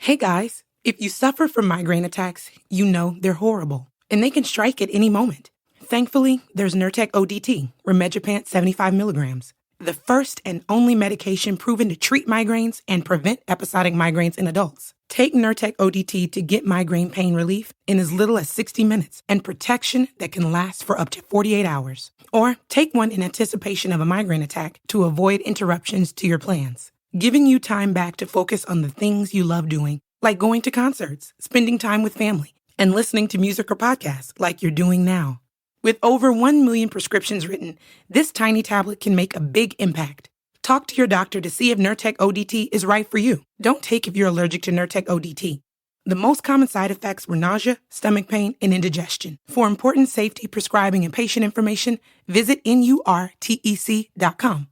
Hey guys, if you suffer from migraine attacks, you know they're horrible, and they can strike at any moment. Thankfully, there's Nurtec ODT, Rimegepant 75 milligrams, the first and only medication proven to treat migraines and prevent episodic migraines in adults. Take Nurtec ODT to get migraine pain relief in as little as 60 minutes and protection that can last for up to 48 hours. Or take one in anticipation of a migraine attack to avoid interruptions to your plans, giving you time back to focus on the things you love doing, like going to concerts, spending time with family, and listening to music or podcasts like you're doing now. With over 1 million prescriptions written, this tiny tablet can make a big impact. Talk to your doctor to see if Nurtec ODT is right for you. Don't take if you're allergic to Nurtec ODT. The most common side effects were nausea, stomach pain, and indigestion. For important safety, prescribing, and patient information, visit NURTEC.com.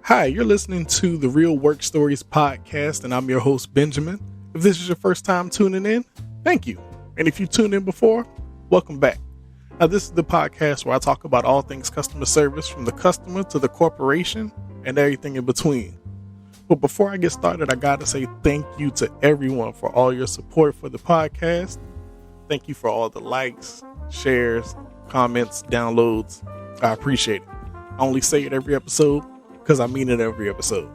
Hi, you're listening to the Real Work Stories podcast, and I'm your host, Benjamin. If this is your first time tuning in, thank you. And if you tuned in before, welcome back. Now, this is the podcast where I talk about all things customer service, from the customer to the corporation and everything in between. But before I get started, I got to say thank you to everyone for all your support for the podcast. Thank you for all the likes, shares, comments, downloads. I appreciate it. I only say it every episode because I mean it every episode.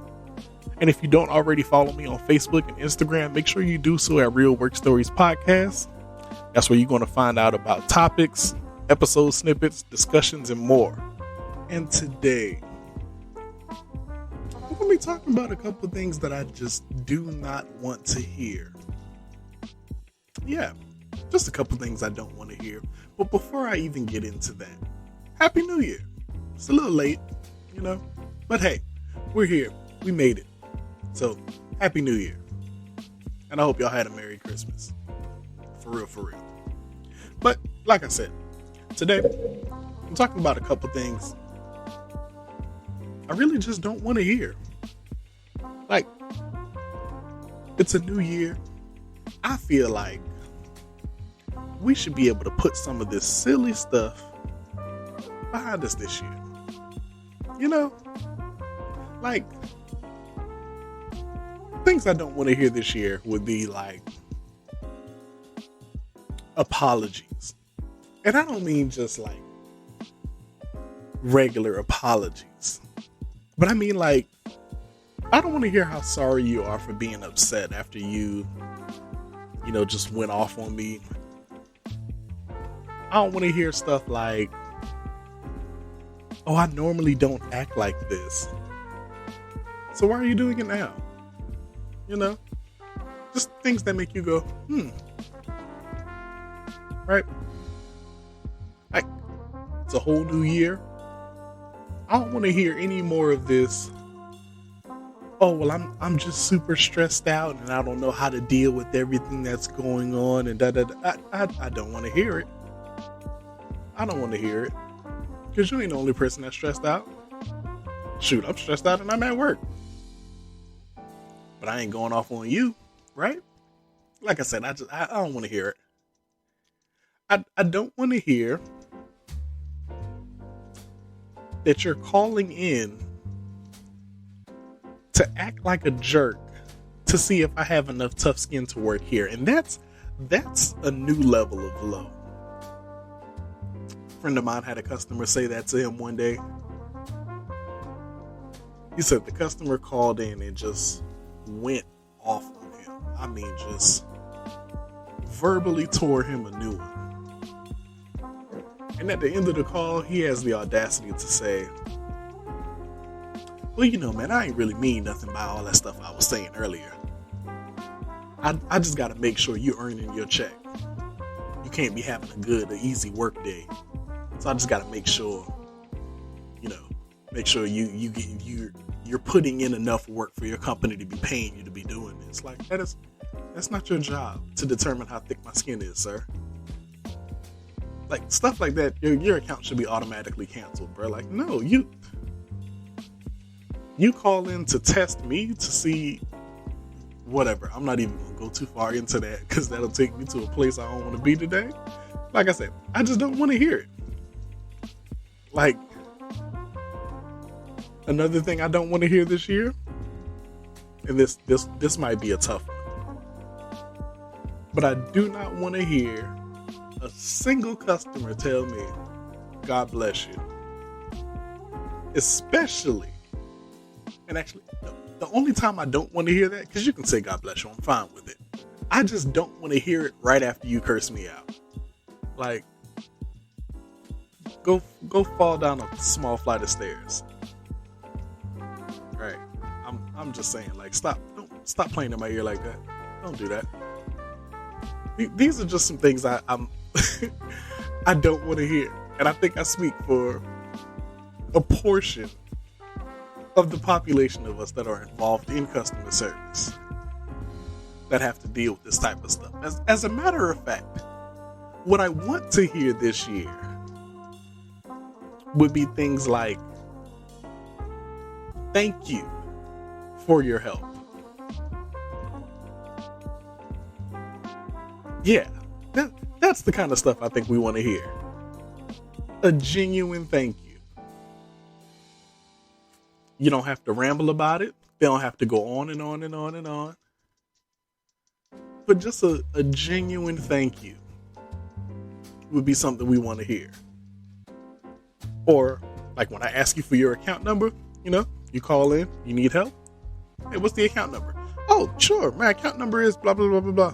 And if you don't already follow me on Facebook and Instagram, make sure you do so at Real Work Stories Podcast. That's where you're going to find out about topics, episode snippets, discussions, and more. And today, we're going to be talking about a couple of things that I just do not want to hear. Yeah, just a couple of things I don't want to hear. But before I even get into that, Happy New Year. It's a little late, you know. But hey, we're here. We made it. So, Happy New Year. And I hope y'all had a Merry Christmas. For real, for real. But, like I said, today, I'm talking about a couple things I really just don't want to hear. Like, it's a new year. I feel like we should be able to put some of this silly stuff behind us this year. You know? Like, things I don't want to hear this year would be like apologies. And I don't mean just like regular apologies, but I mean like, I don't want to hear how sorry you are for being upset after you just went off on me. I don't want to hear stuff like, oh, I normally don't act like this, so why are you doing it now? You know, just things that make you go, right? Like, it's a whole new year. I don't want to hear any more of this. Oh, well, I'm just super stressed out and I don't know how to deal with everything that's going on and I don't want to hear it. I don't want to hear it, because you ain't the only person that's stressed out. Shoot, I'm stressed out and I'm at work. But I ain't going off on you, right? Like I said, I don't want to hear it. I don't want to hear that you're calling in to act like a jerk to see if I have enough tough skin to work here. And that's a new level of low. A friend of mine had a customer say that to him one day. He said the customer called in and just went off on him. I mean, just verbally tore him a new one. And at the end of the call, he has the audacity to say, well, you know, man, I ain't really mean nothing by all that stuff I was saying earlier. I just got to make sure you're earning your check. You can't be having a good or easy work day. So I just got to make sure, you're putting in enough work for your company to be paying you to be doing this. Like, that's not your job to determine how thick my skin is, sir. Like, stuff like that, your account should be automatically canceled, bro. Like, no, you call in to test me to see whatever. I'm not even gonna go too far into that because that'll take me to a place I don't want to be today. Like I said, I just don't want to hear it. Like, another thing I don't want to hear this year and this might be a tough one, but I do not want to hear a single customer tell me, "God bless you." Especially, and actually, the only time I don't want to hear that, because you can say "God bless you," I'm fine with it. I just don't want to hear it right after you curse me out. Like, go fall down a small flight of stairs. Right? I'm just saying, like, stop playing in my ear like that. Don't do that. These are just some things I'm I don't want to hear, and I think I speak for a portion of the population of us that are involved in customer service that have to deal with this type of stuff. As a matter of fact, what I want to hear this year would be things like, "Thank you for your help." Yeah, that's the kind of stuff I think we want to hear. A genuine thank you. You don't have to ramble about it. They don't have to go on and on and on and on. But just a genuine thank you would be something we want to hear. Or, like, when I ask you for your account number, you call in, you need help. "Hey, what's the account number?" "Oh, sure, my account number is blah, blah, blah, blah, blah."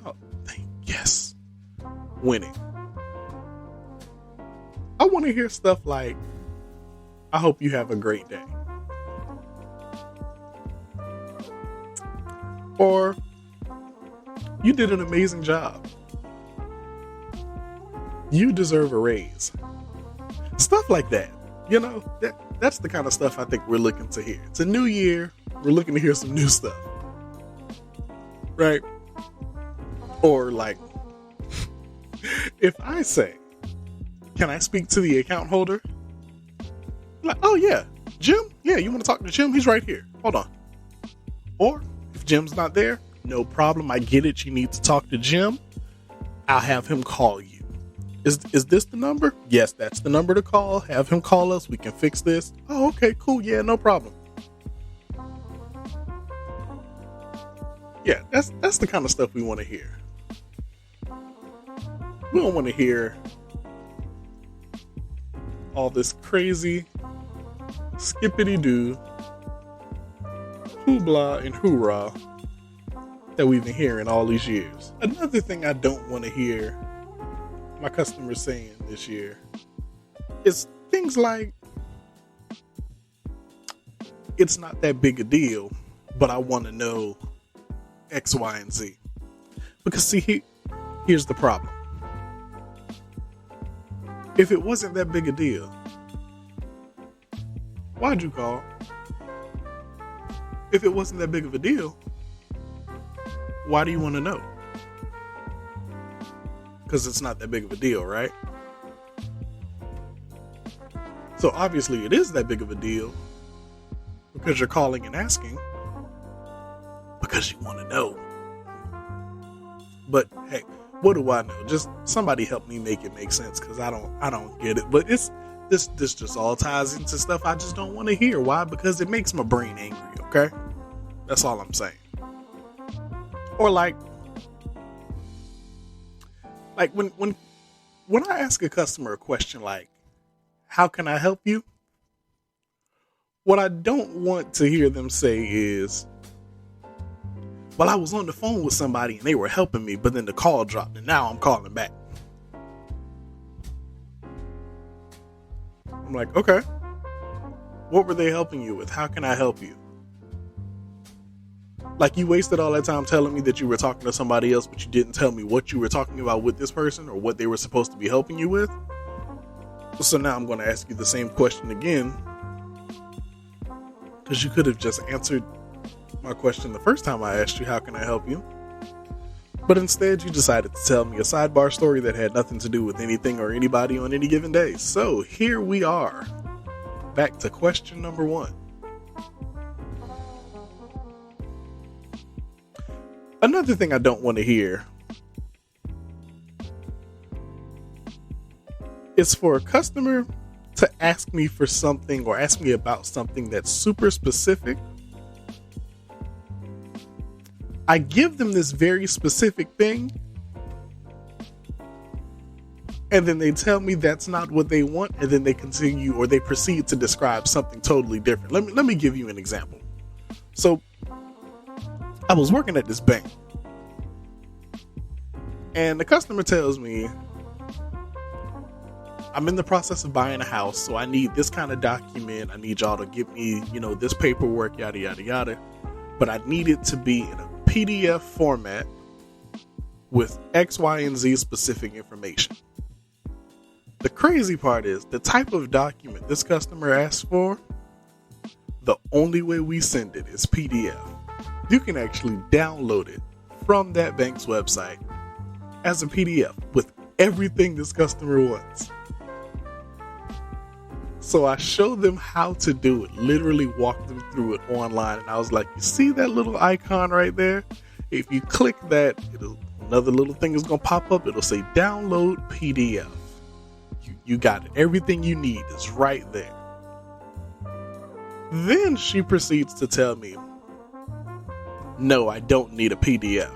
Oh, yes. Winning. I want to hear stuff like, "I hope you have a great day." Or, "You did an amazing job. You deserve a raise." Stuff like that. That's the kind of stuff I think we're looking to hear. It's a new year. We're looking to hear some new stuff. Right? Or, like, if I say, "Can I speak to the account holder?" Like, "Oh yeah, Jim? Yeah, you want to talk to Jim? He's right here. Hold on." Or, if Jim's not there, no problem. I get it. You need to talk to Jim. I'll have him call you. Is this the number? Yes, that's the number to call. Have him call us. We can fix this. Oh, okay, cool. Yeah, no problem. Yeah, that's the kind of stuff we want to hear. We don't want to hear all this crazy skippity-doo, hoopla and hoorah that we've been hearing all these years. Another thing I don't want to hear my customers saying this year is things like, "It's not that big a deal, but I want to know X, Y, and Z." Because see, here's the problem. If it wasn't that big a deal, why'd you call? If it wasn't that big of a deal, why do you want to know? Because it's not that big of a deal, right? So obviously it is that big of a deal because you're calling and asking because you want to know. But hey, what do I know? Just somebody help me make it make sense, because I don't get it. But this just all ties into stuff I just don't want to hear. Why? Because it makes my brain angry. Okay, that's all I'm saying. Or like when I ask a customer a question like, "How can I help you?" What I don't want to hear them say is, "Well, I was on the phone with somebody and they were helping me, but then the call dropped and now I'm calling back." I'm like, okay, what were they helping you with? How can I help you? Like, you wasted all that time telling me that you were talking to somebody else, but you didn't tell me what you were talking about with this person or what they were supposed to be helping you with. So now I'm going to ask you the same question again, because you could have just answered my question the first time I asked you, "How can I help you?" But instead you decided to tell me a sidebar story that had nothing to do with anything or anybody on any given day. So here we are, back to question number 1. Another thing I don't want to hear is for a customer to ask me for something or ask me about something that's super specific, I give them this very specific thing, and then they tell me that's not what they want, and then they continue or they proceed to describe something totally different. Let me give you an example. So I was working at this bank, and the customer tells me, I'm in the process of buying a house, so I need this kind of document. I need y'all to give me, this paperwork, yada, yada, yada. But I need it to be in a PDF format with X, Y, and Z specific information. The crazy part is the type of document this customer asked for, the only way we send it is PDF. You can actually download it from that bank's website as a PDF with everything this customer wants. So I showed them how to do it, literally walked them through it online. And I was like, you see that little icon right there? If you click that, another little thing is going to pop up. It'll say download PDF. You got it. Everything you need is right there. Then she proceeds to tell me, no, I don't need a PDF.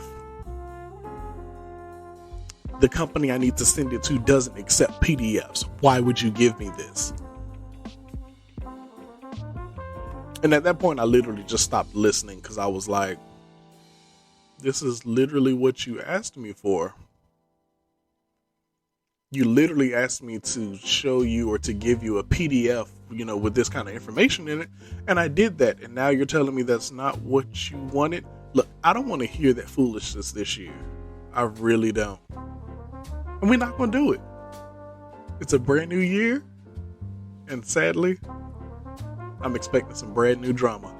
The company I need to send it to doesn't accept PDFs. Why would you give me this? And at that point, I literally just stopped listening because I was like, this is literally what you asked me for. You literally asked me to show you or to give you a PDF, with this kind of information in it. And I did that. And now you're telling me that's not what you wanted. Look, I don't want to hear that foolishness this year. I really don't. And we're not going to do it. It's a brand new year. And sadly, I'm expecting some brand new drama.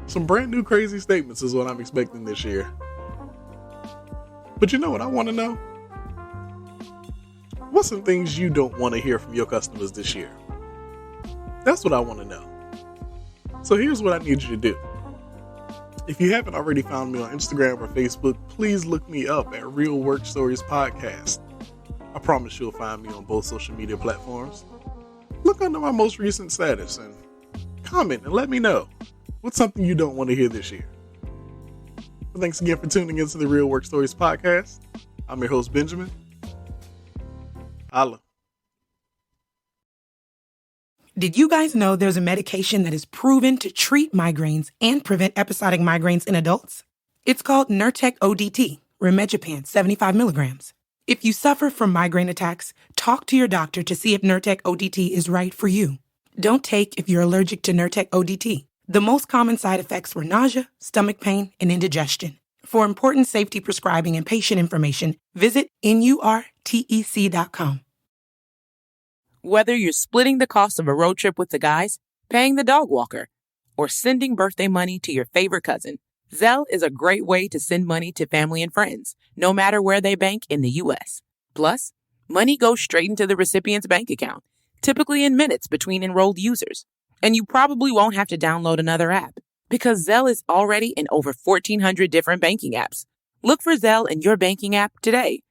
Some brand new crazy statements is what I'm expecting this year. But you know what I want to know? What's some things you don't want to hear from your customers this year? That's what I want to know. So here's what I need you to do. If you haven't already found me on Instagram or Facebook, please look me up at Real Work Stories Podcast. I promise you'll find me on both social media platforms. Look under my most recent status and comment and let me know what's something you don't want to hear this year. Well, thanks again for tuning into the Real Work Stories Podcast. I'm your host, Benjamin. Holla. Did you guys know there's a medication that is proven to treat migraines and prevent episodic migraines in adults? It's called Nurtec ODT, Rimegepant 75 milligrams. If you suffer from migraine attacks, talk to your doctor to see if Nurtec ODT is right for you. Don't take if you're allergic to Nurtec ODT. The most common side effects were nausea, stomach pain, and indigestion. For important safety prescribing and patient information, visit NURTEC.com. Whether you're splitting the cost of a road trip with the guys, paying the dog walker, or sending birthday money to your favorite cousin, Zelle is a great way to send money to family and friends, no matter where they bank in the U.S. Plus, money goes straight into the recipient's bank account, typically in minutes between enrolled users. And you probably won't have to download another app, because Zelle is already in over 1,400 different banking apps. Look for Zelle in your banking app today